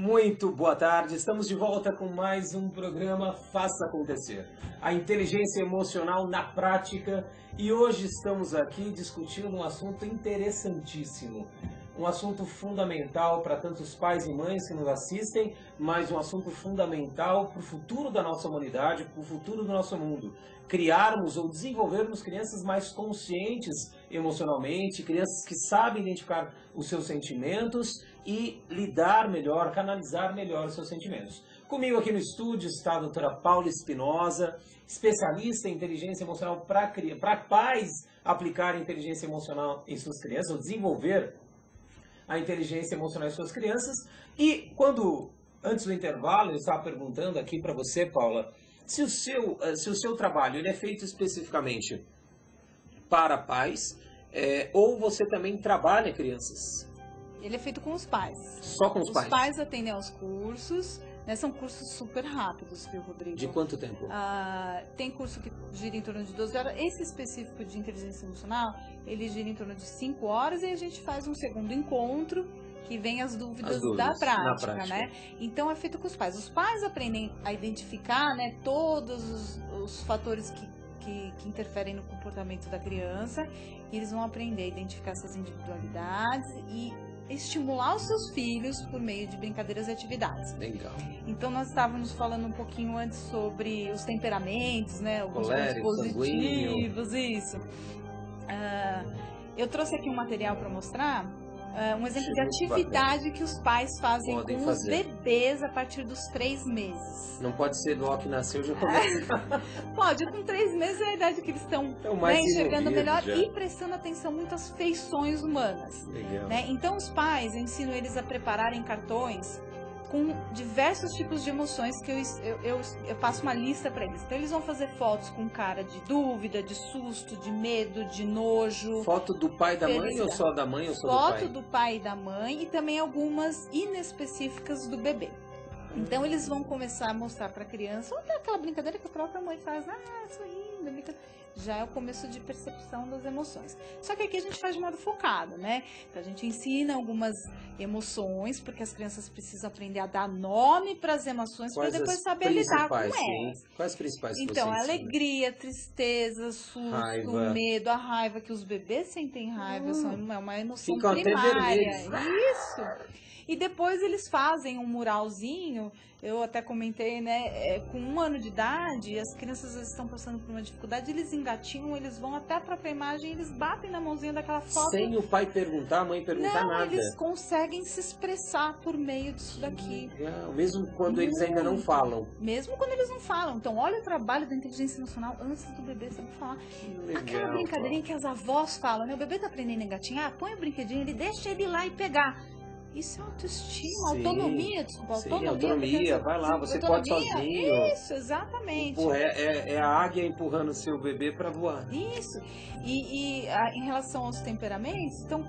Muito boa tarde, estamos de volta com mais um programa Faça Acontecer. A inteligência emocional na prática, e hoje estamos aqui discutindo um assunto interessantíssimo. Um assunto fundamental para tantos pais e mães que nos assistem, mas um assunto fundamental para o futuro da nossa humanidade, para o futuro do nosso mundo. Criarmos ou desenvolvermos crianças mais conscientes emocionalmente, crianças que sabem identificar os seus sentimentos e lidar melhor, canalizar melhor os seus sentimentos. Comigo aqui no estúdio está a doutora Paula Espinosa, especialista em inteligência emocional para pais aplicarem inteligência emocional em suas crianças, ou desenvolver a inteligência emocional em suas crianças. E antes do intervalo, eu estava perguntando aqui para você, Paula, se o seu trabalho ele é feito especificamente para pais, ou você também trabalha crianças? Ele é feito com os pais. Só com os pais? Os pais atendem aos cursos, né? São cursos super rápidos, viu, Rodrigo? De quanto tempo? Tem curso que gira em torno de 12 horas. Esse específico de inteligência emocional, ele gira em torno de 5 horas e a gente faz um segundo encontro que vem as dúvidas da prática, né? Então é feito com os pais. Os pais aprendem a identificar, né, todos os fatores que interferem no comportamento da criança, e eles vão aprender a identificar essas individualidades e estimular os seus filhos por meio de brincadeiras e atividades. Legal. Então nós estávamos falando um pouquinho antes sobre os temperamentos, né? Alguns pontos positivos, isso. Eu trouxe aqui um material para mostrar. Um exemplo de atividade que os pais fazem com os bebês a partir dos 3 meses. Não pode ser logo que nasceu já começa. Pode, com 3 meses é a idade que eles estão enxergando melhor e prestando atenção muito às feições humanas. Legal. Né? Então os pais, eu ensino eles a prepararem cartões com diversos tipos de emoções que eu passo uma lista para eles. Então eles vão fazer fotos com cara de dúvida, de susto, de medo, de nojo. Foto do pai e da mãe ou só da mãe ou só do pai? Foto do pai e da mãe e também algumas inespecíficas do bebê. Então eles vão começar a mostrar para a criança, olha aquela brincadeira que a própria mãe faz, sorrindo, brincadeira. Já é o começo de percepção das emoções. Só que aqui a gente faz de modo focado, né? Então a gente ensina algumas emoções, porque as crianças precisam aprender a dar nome para as emoções para depois saber lidar com elas. Quais as principais? Então, alegria, tristeza, susto, raiva, medo, a raiva, que os bebês sentem raiva, é uma emoção primária. Isso! E depois eles fazem um muralzinho, eu até comentei, né, com 1 ano de idade, as crianças estão passando por uma dificuldade, eles engatinham, eles vão até a própria imagem, eles batem na mãozinha daquela foto. Sem o pai perguntar, a mãe perguntar nada. Não, eles conseguem se expressar por meio disso daqui. Mesmo quando eles ainda não falam. Mesmo quando eles não falam. Então, olha o trabalho da inteligência emocional antes do bebê saber falar. Aquela brincadeirinha que as avós falam, né, o bebê tá aprendendo a engatinhar, põe o brinquedinho, ele deixa ele ir lá e pegar. Isso é autoestima, autonomia, desculpa, autonomia, vai lá, você pode sozinho. Isso, exatamente. É a águia empurrando o seu bebê para voar. Isso, e em relação aos temperamentos, então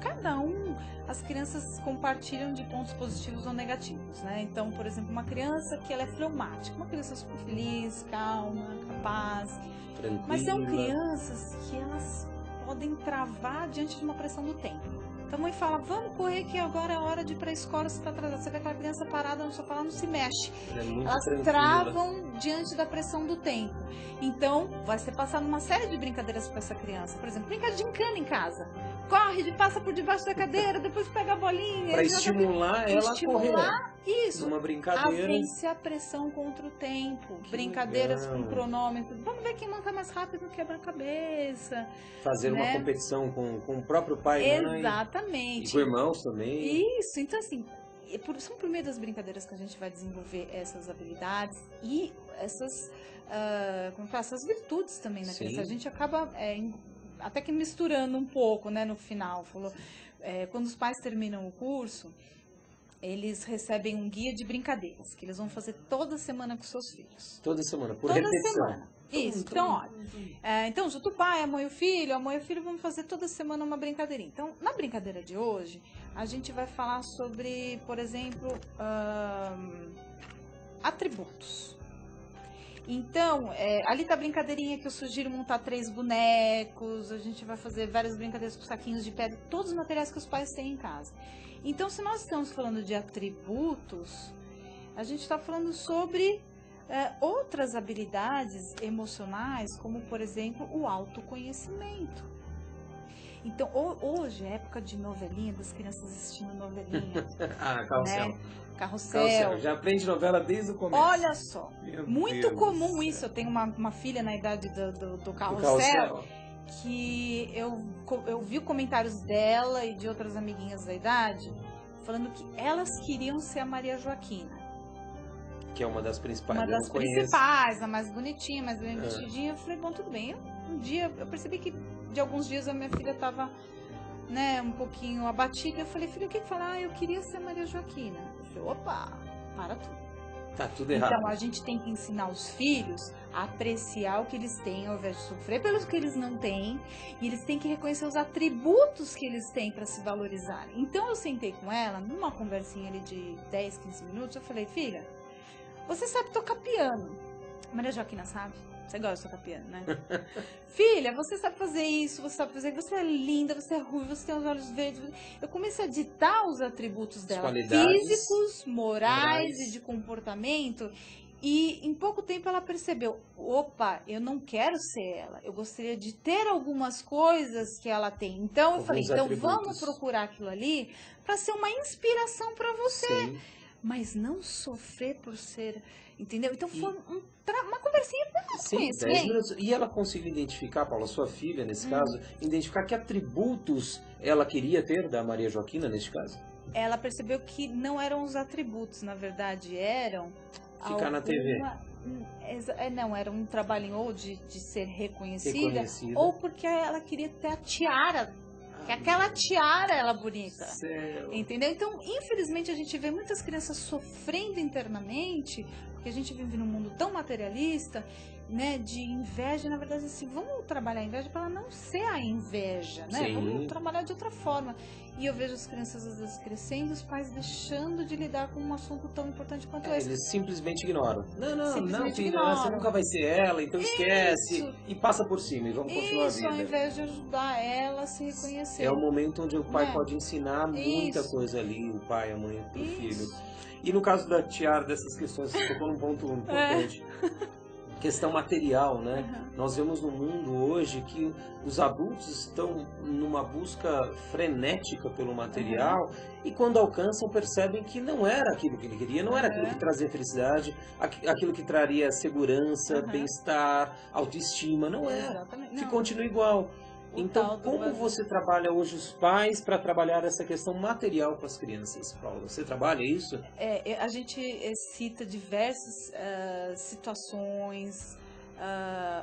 as crianças compartilham de pontos positivos ou negativos, né? Então, por exemplo, uma criança que ela é fleumática, uma criança super feliz, calma, capaz. Tranquila. Mas são crianças que elas podem travar diante de uma pressão do tempo. Então a mãe fala, vamos correr que agora é hora de ir para a escola, você está atrasada. Você vê aquela criança parada no sofá, ela não se mexe. Elas travam diante da pressão do tempo. Então vai ser passado uma série de brincadeiras para essa criança. Por exemplo, brincar de gincana em casa. Corre, passa por debaixo da cadeira, depois pega a bolinha. Para estimular ela a correr. Isso. Uma brincadeira. A vencer a pressão contra o tempo. Brincadeiras com cronômetro. Vamos ver quem manca mais rápido no quebra-cabeça. Fazer uma competição com o próprio pai e mãe. Exatamente. E com irmãos também. Isso. Então, assim, são por meio das brincadeiras que a gente vai desenvolver essas habilidades e essas virtudes também na criança. A gente acaba até que misturando um pouco, né, no final. Quando os pais terminam o curso, eles recebem um guia de brincadeiras, que eles vão fazer toda semana com seus filhos. Toda semana, por repetição. Semana. Isso, então olha, então junto o pai, a mãe e o filho, vamos fazer toda semana uma brincadeirinha. Então, na brincadeira de hoje, a gente vai falar sobre, por exemplo, atributos. Então, ali tá a brincadeirinha que eu sugiro montar 3 bonecos, a gente vai fazer várias brincadeiras com saquinhos de pedra, todos os materiais que os pais têm em casa. Então, se nós estamos falando de atributos, A gente está falando sobre outras habilidades emocionais, como, por exemplo, o autoconhecimento. Então, hoje é época de novelinha, das crianças assistindo novelinha. Carrossel. Né? Carrossel. Já aprende novela desde o começo. Olha só, Meu muito Deus comum isso. Eu tenho uma filha na idade do Carrossel, que eu vi comentários dela e de outras amiguinhas da idade, falando que elas queriam ser a Maria Joaquina. Que é uma das principais. Uma das principais, a mais bonitinha, mais bem vestidinha. Eu falei, bom, tudo bem. Um dia, eu percebi que de alguns dias a minha filha estava, né, um pouquinho abatida. Eu falei, filha, o que fala? Eu queria ser Maria Joaquina. Eu falei, opa, para tudo. Tá tudo errado. Então, a gente tem que ensinar os filhos a apreciar o que eles têm, ao invés de sofrer pelos que eles não têm. E eles têm que reconhecer os atributos que eles têm para se valorizarem. Então, eu sentei com ela, numa conversinha ali de 10, 15 minutos, eu falei, filha, você sabe tocar piano. Maria Joaquina sabe? Você gosta de tocar piano, né? Filha, você sabe fazer isso, você sabe fazer... Você é linda, você é ruiva, você tem os olhos verdes. Eu comecei a ditar os atributos dela. Físicos, morais e de comportamento. E em pouco tempo ela percebeu, opa, eu não quero ser ela. Eu gostaria de ter algumas coisas que ela tem. Então eu falei, então vamos procurar aquilo ali para ser uma inspiração para você. Sim. Mas não sofrer por ser, entendeu? Então foi uma conversinha sim, 10 minutos. E ela conseguiu identificar, Paula, sua filha, nesse caso, identificar que atributos ela queria ter da Maria Joaquina, nesse caso? Ela percebeu que não eram os atributos, na verdade, eram... Ficar na TV. Não, era um trabalho ou de ser reconhecida, ou porque ela queria ter a tiara. Que aquela tiara ela bonita. Céu. Entendeu? Então, infelizmente, a gente vê muitas crianças sofrendo internamente, porque a gente vive num mundo tão materialista, né, de inveja. Na verdade, assim, vamos trabalhar a inveja para ela não ser a inveja, né? Sim. Vamos trabalhar de outra forma. E eu vejo as crianças, às vezes, crescendo, os pais deixando de lidar com um assunto tão importante quanto esse. Eles simplesmente ignoram. Não, filha, ignoram. Você nunca vai ser ela, então esquece. Isso. E passa por cima e vamos continuar a vida. Ao invés de ajudar ela a se reconhecer. É o momento onde o pai pode ensinar muita coisa ali, o pai, a mãe, pro filho. E no caso da tiara, dessas questões, você tocou num ponto importante. Questão material, né? Nós vemos no mundo hoje que os adultos estão numa busca frenética pelo material e quando alcançam percebem que não era aquilo que ele queria, não era aquilo que trazia felicidade, aquilo que traria segurança, bem-estar, autoestima, não era. Que continua igual. Então, como você trabalha hoje os pais para trabalhar essa questão material com as crianças, Paula? Você trabalha isso? A gente cita diversas situações,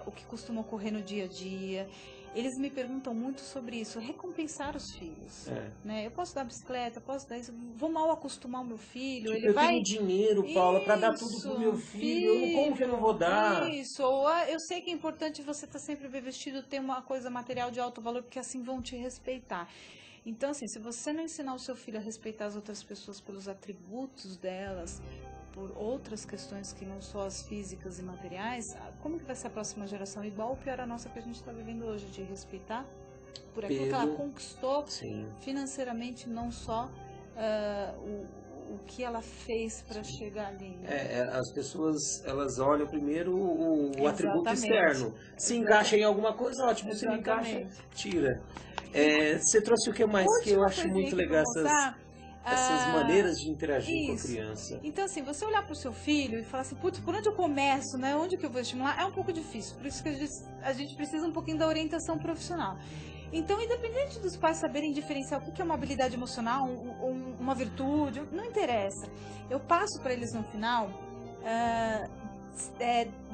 o que costuma ocorrer no dia a dia. Eles me perguntam muito sobre isso, recompensar os filhos. Né? Eu posso dar bicicleta, posso dar isso, vou mal acostumar o meu filho. Tipo, eu tenho dinheiro, Paula, para dar tudo pro meu filho, como que eu não vou dar? Isso, ou eu sei que é importante você estar sempre bem vestido, ter uma coisa material de alto valor, porque assim vão te respeitar. Então, assim, se você não ensinar o seu filho a respeitar as outras pessoas pelos atributos delas, por outras questões que não só as físicas e materiais, como que vai ser a próxima geração? Igual ou pior a nossa que a gente está vivendo hoje, de respeitar por aquilo que ela conquistou financeiramente, não só o que ela fez para chegar ali. Né? As pessoas, elas olham primeiro o atributo externo. Se encaixa em alguma coisa, ótimo. Se não encaixa, tira. Você trouxe o que mais que eu acho muito legal, essas maneiras de interagir com a criança. Então, assim, você olhar para o seu filho e falar assim, putz, por onde eu começo, né? Onde que eu vou estimular? É um pouco difícil. Por isso que a gente precisa um pouquinho da orientação profissional. Então, independente dos pais saberem diferenciar o que é uma habilidade emocional, uma virtude, não interessa. Eu passo para eles no final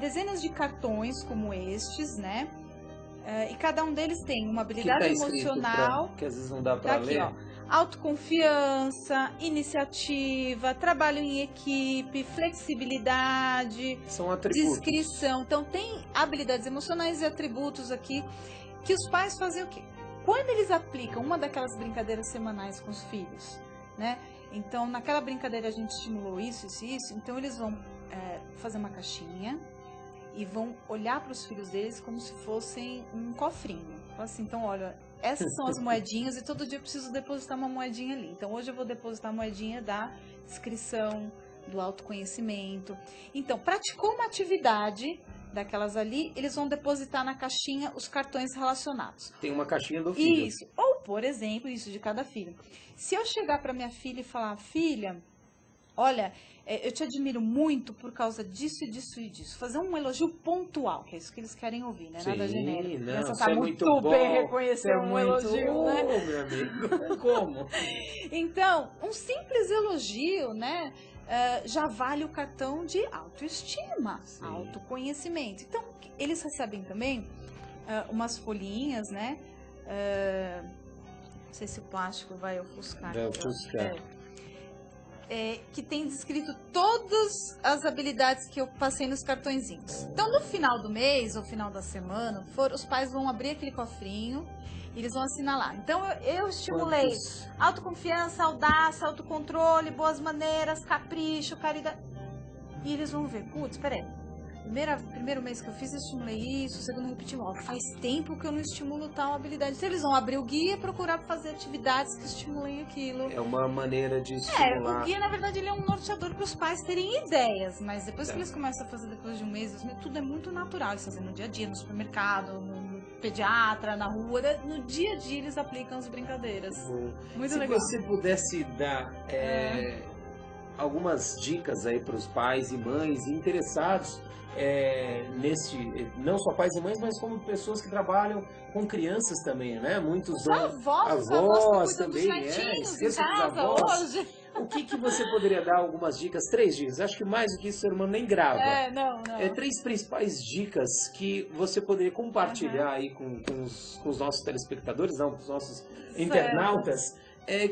dezenas de cartões como estes, né? E cada um deles tem uma habilidade emocional. Que às vezes não dá para ler. Ó, autoconfiança, iniciativa, trabalho em equipe, flexibilidade, são atributos. Discrição. Então tem habilidades emocionais e atributos aqui que os pais fazem o quê? Quando eles aplicam uma daquelas brincadeiras semanais com os filhos, né? Então naquela brincadeira a gente estimulou isso, então eles vão fazer uma caixinha e vão olhar para os filhos deles como se fossem um cofrinho. Assim, então, olha, essas são as moedinhas e todo dia eu preciso depositar uma moedinha ali. Então, hoje eu vou depositar a moedinha da inscrição, do autoconhecimento. Então, praticou uma atividade daquelas ali, eles vão depositar na caixinha os cartões relacionados. Tem uma caixinha do filho. Isso. Ou, por exemplo, isso de cada filho. Se eu chegar para minha filha e falar, filha, olha, eu te admiro muito por causa disso e disso e disso. Fazer um elogio pontual, que é isso que eles querem ouvir, né? Nada genérico. Não, você tá muito bem reconhecer um elogio, né? Meu amigo, como? Então, um simples elogio, né? Já vale o cartão de autoestima, Sim. autoconhecimento. Então, eles recebem também umas folhinhas, né? Não sei se o plástico vai ofuscar. Vai ofuscar. Que tem descrito todas as habilidades que eu passei nos cartõezinhos. Então, no final do mês ou final da semana, os pais vão abrir aquele cofrinho e eles vão assinalar. Então, eu estimulei autoconfiança, audácia, autocontrole, boas maneiras, capricho, caridade. E eles vão ver, putz, peraí. Primeiro mês que eu fiz, eu estimulei isso. O segundo, repeti, faz tempo que eu não estimulo tal habilidade. Então, eles vão abrir o guia e procurar fazer atividades que estimulem aquilo. É uma maneira de estimular. O guia, na verdade, ele é um norteador para os pais terem ideias. Mas depois que eles começam a fazer, depois de um mês, tudo é muito natural. Eles fazem no dia a dia, no supermercado, no pediatra, na rua. No dia a dia, eles aplicam as brincadeiras. Muito legal. Se você pudesse dar algumas dicas aí para os pais e mães interessados não só pais e mães, mas como pessoas que trabalham com crianças também, né? Muitos avós também, esqueça dos avós. Hoje. O que você poderia dar algumas dicas? 3 dicas. Acho que mais do que isso, seu irmão nem grava. Não. 3 principais dicas que você poderia compartilhar aí com os nossos telespectadores, com os nossos internautas,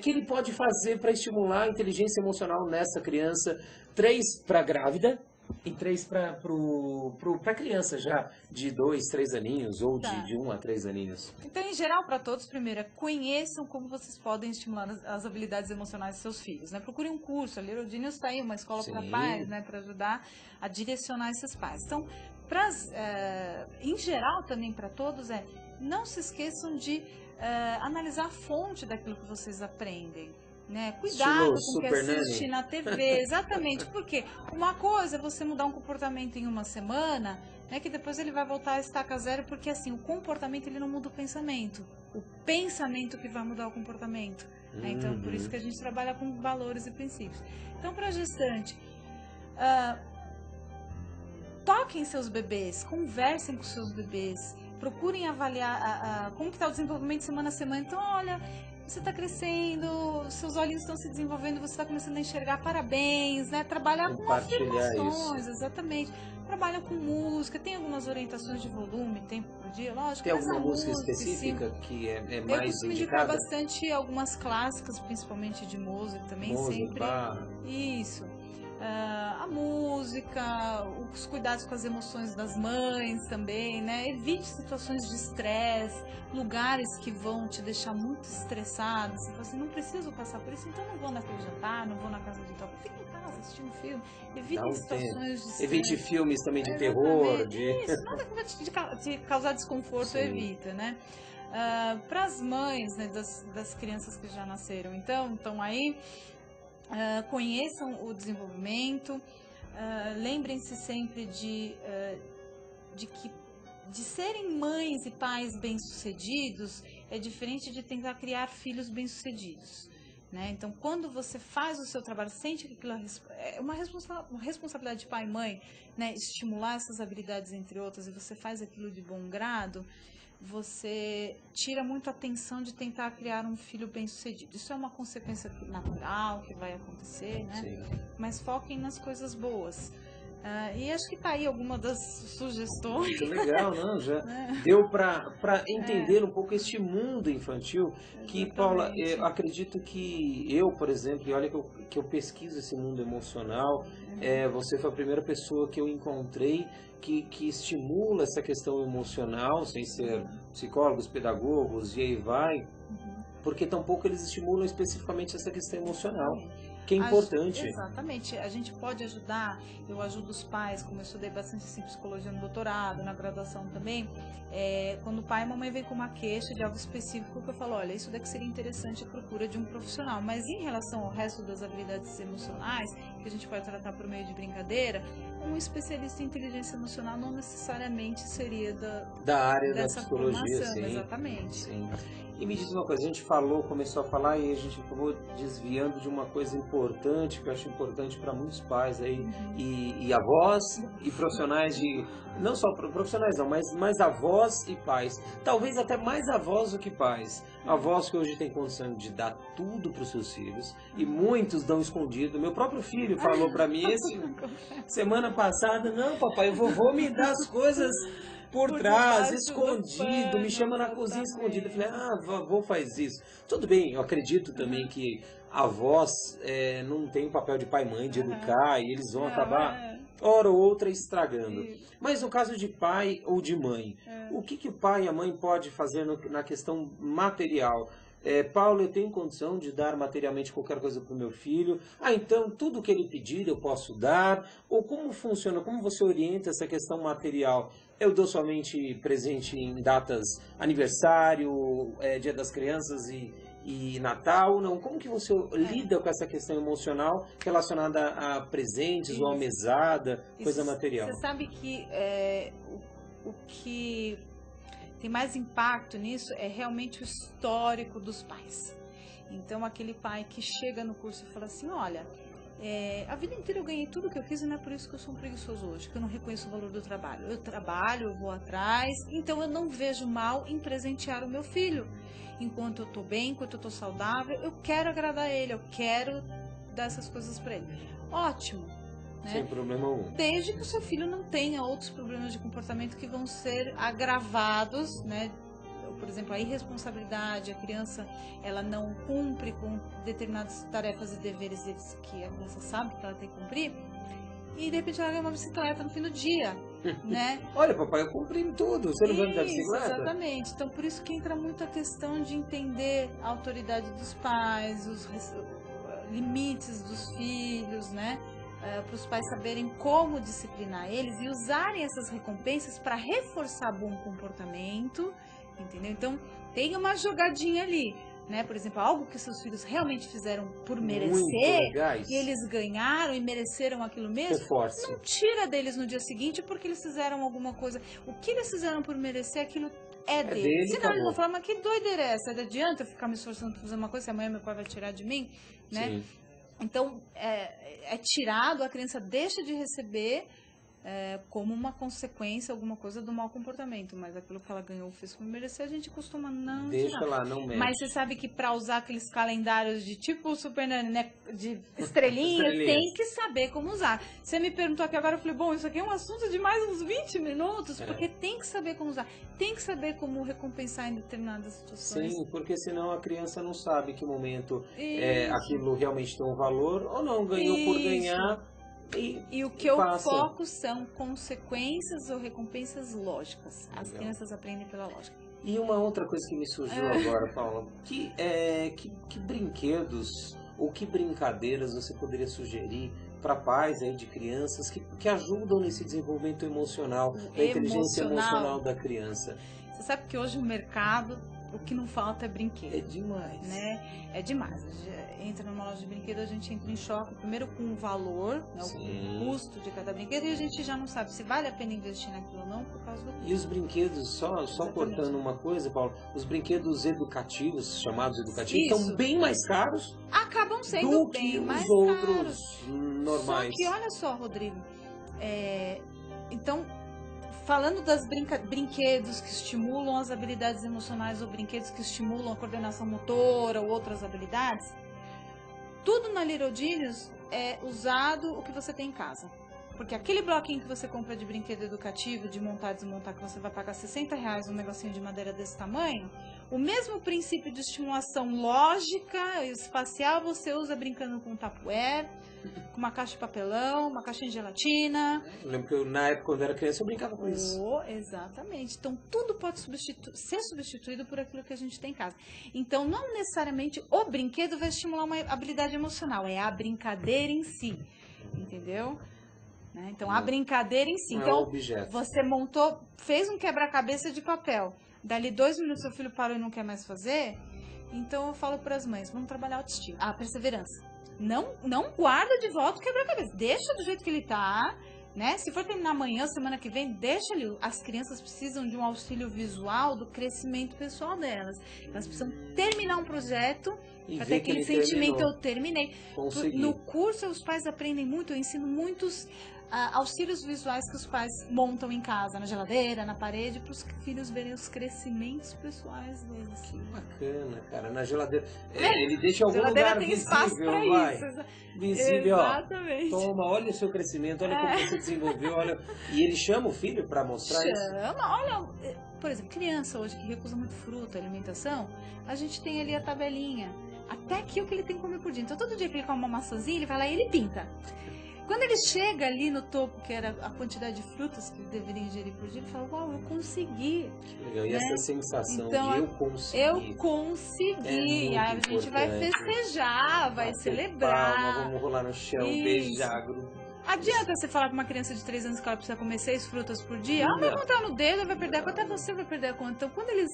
que ele pode fazer para estimular a inteligência emocional nessa criança. 3 para grávida e 3 para criança já de 2, 3 aninhos ou de 1 a 3 aninhos. Então, em geral, para todos, primeiro, conheçam como vocês podem estimular as habilidades emocionais dos seus filhos, né? Procurem um curso, a Little Genius está aí, uma escola para pais, né? Para ajudar a direcionar esses pais. Então, em geral, também para todos, não se esqueçam de analisar a fonte daquilo que vocês aprendem. Né? Cuidado com o que assiste na TV, exatamente, porque uma coisa é você mudar um comportamento em uma semana, né, que depois ele vai voltar a estaca zero, porque assim, o comportamento ele não muda o pensamento que vai mudar o comportamento, né? Então, por isso que a gente trabalha com valores e princípios. Então, para gestante, toquem seus bebês, conversem com seus bebês, procurem avaliar como que está o desenvolvimento semana a semana. Então, olha, você está crescendo, seus olhinhos estão se desenvolvendo, você está começando a enxergar, parabéns, né? Trabalhar com afirmações, exatamente. Trabalha com música, tem algumas orientações de volume, tempo por dia, lógico. Tem alguma música específica que é mais indicada? Eu costumo indicar bastante algumas clássicas, principalmente de Mozart também, sempre. Isso. A música, os cuidados com as emoções das mães também, né? Evite situações de estresse, lugares que vão te deixar muito estressado. Você fala assim, não preciso passar por isso, então não vou naquele jantar, não vou na casa de tal. Fica em casa assistindo filme. Evite situações de estresse. Evite filmes também de terror. Isso, nada que vai te causar desconforto, evita, né? Para as mães, né, das crianças que já nasceram, então, estão aí. Conheçam o desenvolvimento, lembrem-se sempre de serem mães e pais bem-sucedidos é diferente de tentar criar filhos bem-sucedidos, né? Então, quando você faz o seu trabalho, sente que aquilo é uma responsabilidade de pai e mãe, né? Estimular essas habilidades, entre outras, e você faz aquilo de bom grado, você tira muito a atenção de tentar criar um filho bem-sucedido. Isso é uma consequência natural que vai acontecer, né? Sim. Mas foquem nas coisas boas. E acho que tá aí alguma das sugestões. Muito legal, não? Já deu para entender um pouco este mundo infantil. Que, Paula, eu acredito que por exemplo, e olha que eu pesquiso esse mundo emocional, você foi a primeira pessoa que eu encontrei que estimula essa questão emocional, sem ser psicólogos, pedagogos, e aí vai, porque tampouco eles estimulam especificamente essa questão emocional, que é importante. Exatamente. A gente pode ajudar, eu ajudo os pais, como eu estudei bastante assim, psicologia no doutorado, na graduação também, quando o pai e a mamãe vêm com uma queixa de algo específico, que eu falo, olha, isso daqui seria interessante a procura de um profissional. Mas em relação ao resto das habilidades emocionais, que a gente pode tratar por meio de brincadeira, um especialista em inteligência emocional não necessariamente seria da área da dessa psicologia, formação, sim. exatamente. Sim. E me diz uma coisa, a gente começou a falar e a gente acabou desviando de uma coisa importante, que eu acho importante para muitos pais aí, e avós e profissionais não só profissionais não, mas mais avós e pais. Talvez até mais avós do que pais. Avós que hoje têm condição de dar tudo para os seus filhos, e muitos dão escondido. Meu próprio filho falou para mim semana passada, não papai, o vovô me dá as coisas por trás, escondido, me chama na cozinha escondida. Eu falei, vovô faz isso. Tudo bem, eu acredito também que avós não tem o papel de pai e mãe, de educar, e eles vão acabar, hora ou outra, estragando. Mas no caso de pai ou de mãe, o que o pai e a mãe pode fazer na questão material? Paulo, eu tenho condição de dar materialmente qualquer coisa para o meu filho. Então, tudo que ele pedir eu posso dar? Ou como funciona? Como você orienta essa questão material? Eu dou somente presente em datas, aniversário, Dia das Crianças e Natal? Não. Como que você lida com essa questão emocional relacionada a presentes ou a mesada, coisa material? Você sabe que o que tem mais impacto nisso é realmente o histórico dos pais. Então, aquele pai que chega no curso e fala assim, olha, a vida inteira eu ganhei tudo que eu quis e não é por isso que eu sou um preguiçoso hoje, que eu não reconheço o valor do trabalho. Eu trabalho, eu vou atrás, então eu não vejo mal em presentear o meu filho. Enquanto eu tô bem, enquanto eu tô saudável, eu quero agradar ele, eu quero dar essas coisas para ele. Ótimo. Né? Sem problema algum. Desde que o seu filho não tenha outros problemas de comportamento que vão ser agravados, né? Por exemplo, a irresponsabilidade, a criança ela não cumpre com determinadas tarefas e deveres que a criança sabe que ela tem que cumprir, e de repente ela ganha uma bicicleta no fim do dia, né? Olha, papai, eu cumpri em tudo, você não vai me dar bicicleta? Exatamente. Então, por isso que entra muito a questão de entender a autoridade dos pais, os limites dos filhos, né? Para os pais saberem como disciplinar eles e usarem essas recompensas para reforçar bom comportamento, entendeu? Então, tem uma jogadinha ali, né? Por exemplo, algo que seus filhos realmente fizeram por merecer e eles ganharam e mereceram aquilo mesmo, reforce. Não tira deles no dia seguinte porque eles fizeram alguma coisa. O que eles fizeram por merecer, aquilo é deles. Senão eles vão falar, mas que doideira é essa? Adianta eu ficar me esforçando para fazer uma coisa se amanhã meu pai vai tirar de mim, né? Sim. Então, é tirado, a criança deixa de receber como uma consequência, alguma coisa do mau comportamento. Mas aquilo que ela ganhou ou fez por merecer, a gente costuma não deixa tirar. Lá, não mexe. Mas você sabe que para usar aqueles calendários de tipo Super Nani, né, de estrelinha, tem que saber como usar. Você me perguntou aqui agora, eu falei, bom, isso aqui é um assunto de mais uns 20 minutos, porque tem que saber como usar. Tem que saber como recompensar em determinadas situações. Sim, porque senão a criança não sabe que momento aquilo realmente tem um valor ou não, ganhou por ganhar. E o que eu foco são consequências ou recompensas lógicas. As crianças aprendem pela lógica. E uma outra coisa que me surgiu agora, Paula, que brinquedos ou que brincadeiras você poderia sugerir para pais aí de crianças que ajudam nesse desenvolvimento emocional, da inteligência emocional da criança? Você sabe que hoje o mercado, o que não falta é brinquedo. É demais. Né? É demais. Entra numa loja de brinquedo, a gente entra em choque, primeiro com o valor, né, o custo de cada brinquedo, e a gente já não sabe se vale a pena investir naquilo ou não por causa do custo. E os brinquedos, só cortando uma coisa, Paulo, os brinquedos educativos, chamados educativos, estão bem mais caros. Acabam sendo bem mais caros. Do que os outros normais. Só que olha só, Rodrigo, então, falando das brinquedos que estimulam as habilidades emocionais ou brinquedos que estimulam a coordenação motora ou outras habilidades, tudo na Little Genius é usado o que você tem em casa. Porque aquele bloquinho que você compra de brinquedo educativo, de montar e desmontar, que você vai pagar R$60 um negocinho de madeira desse tamanho, o mesmo princípio de estimulação lógica e espacial você usa brincando com Tupperware, com uma caixa de papelão, uma caixinha de gelatina. Eu lembro que na época, quando eu era criança, eu brincava com isso. Exatamente. Então, tudo pode ser substituído por aquilo que a gente tem em casa. Então, não necessariamente o brinquedo vai estimular uma habilidade emocional, é a brincadeira em si, entendeu? Né? Então, a brincadeira em si. Não então, é um objeto. Você montou, fez um quebra-cabeça de papel. Dali 2 minutos seu filho parou e não quer mais fazer. Então, eu falo para as mães, vamos trabalhar a autoestima. A perseverança. Não guarda de volta o quebra-cabeça. Deixa do jeito que ele tá, né? Se for terminar amanhã, semana que vem, deixa ali. As crianças precisam de um auxílio visual do crescimento pessoal delas. Elas precisam terminar um projeto para ter aquele sentimento, eu terminei. Consegui. No curso, os pais aprendem muito, eu ensino muitos auxílios visuais que os pais montam em casa, na geladeira, na parede, para os filhos verem os crescimentos pessoais deles. Que bacana, cara. Na geladeira. Ele deixa algum lugar tem visível, espaço pra vai. isso. Visível, Exatamente. ó. Toma, olha o seu crescimento, olha como você desenvolveu, olha. E ele chama o filho para mostrar isso? Olha, por exemplo, criança hoje que recusa muito fruta, alimentação, a gente tem ali a tabelinha. Até aqui o que ele tem que comer por dia. Então, todo dia que ele come uma maçãzinha, ele vai lá e ele pinta. Quando ele chega ali no topo, que era a quantidade de frutas que ele deveria ingerir por dia, ele fala, uau, eu consegui. Legal. E essa sensação então, de eu consegui. Eu consegui. Aí a gente vai festejar, vai celebrar. Palma, vamos rolar no chão, beijar, grupo. Adianta você falar pra uma criança de 3 anos que ela precisa comer 6 frutas por dia? Ela vai contar no dedo, vai perder a conta, até você vai perder a conta. Então, quando eles...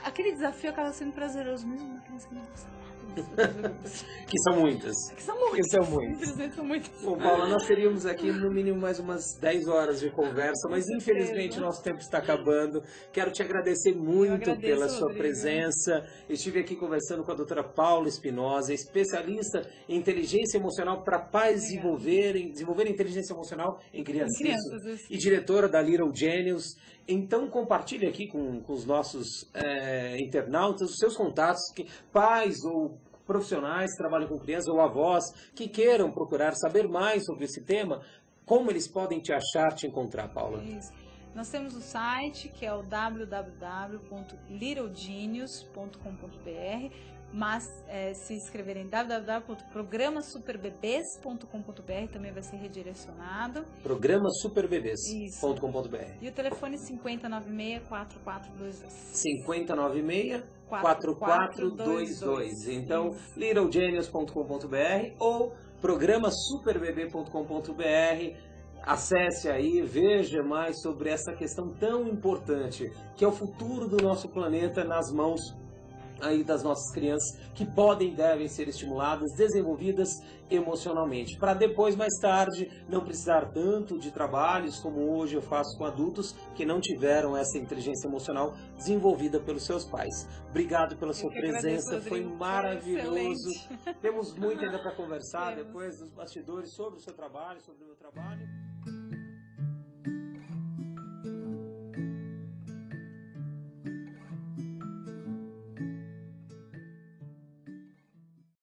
Aquele desafio acaba sendo prazeroso, mesmo uma criança que não gosta. Que são muitas. Infelizmente são muitas. Bom, Paula, nós teríamos aqui no mínimo mais umas 10 horas de conversa, mas infelizmente o nosso tempo está acabando. Quero te agradecer muito pela sua presença. Estive aqui conversando com a doutora Paula Espinosa, especialista em inteligência emocional para pais desenvolverem inteligência emocional em crianças. E diretora da Little Genius. Então compartilhe aqui com os nossos internautas os seus contatos, pais ou profissionais que trabalham com crianças ou avós que queiram procurar saber mais sobre esse tema, como eles podem te achar, te encontrar, Paula? Isso. Nós temos o site que é o www.littlegenius.com.br, mas se inscreverem em www.programasuperbebês.com.br também vai ser redirecionado. Programasuperbebês.com.br. E o telefone 5096-4422. 5096-4422. Então, littlegenius.com.br ou programasuperbebê.com.br. Acesse aí, veja mais sobre essa questão tão importante, que é o futuro do nosso planeta nas mãos aí das nossas crianças, que podem e devem ser estimuladas, desenvolvidas emocionalmente, para depois, mais tarde, não precisar tanto de trabalhos como hoje eu faço com adultos que não tiveram essa inteligência emocional desenvolvida pelos seus pais. Obrigado pela sua presença, foi maravilhoso. Temos muito ainda para conversar depois dos bastidores sobre o seu trabalho, sobre o meu trabalho.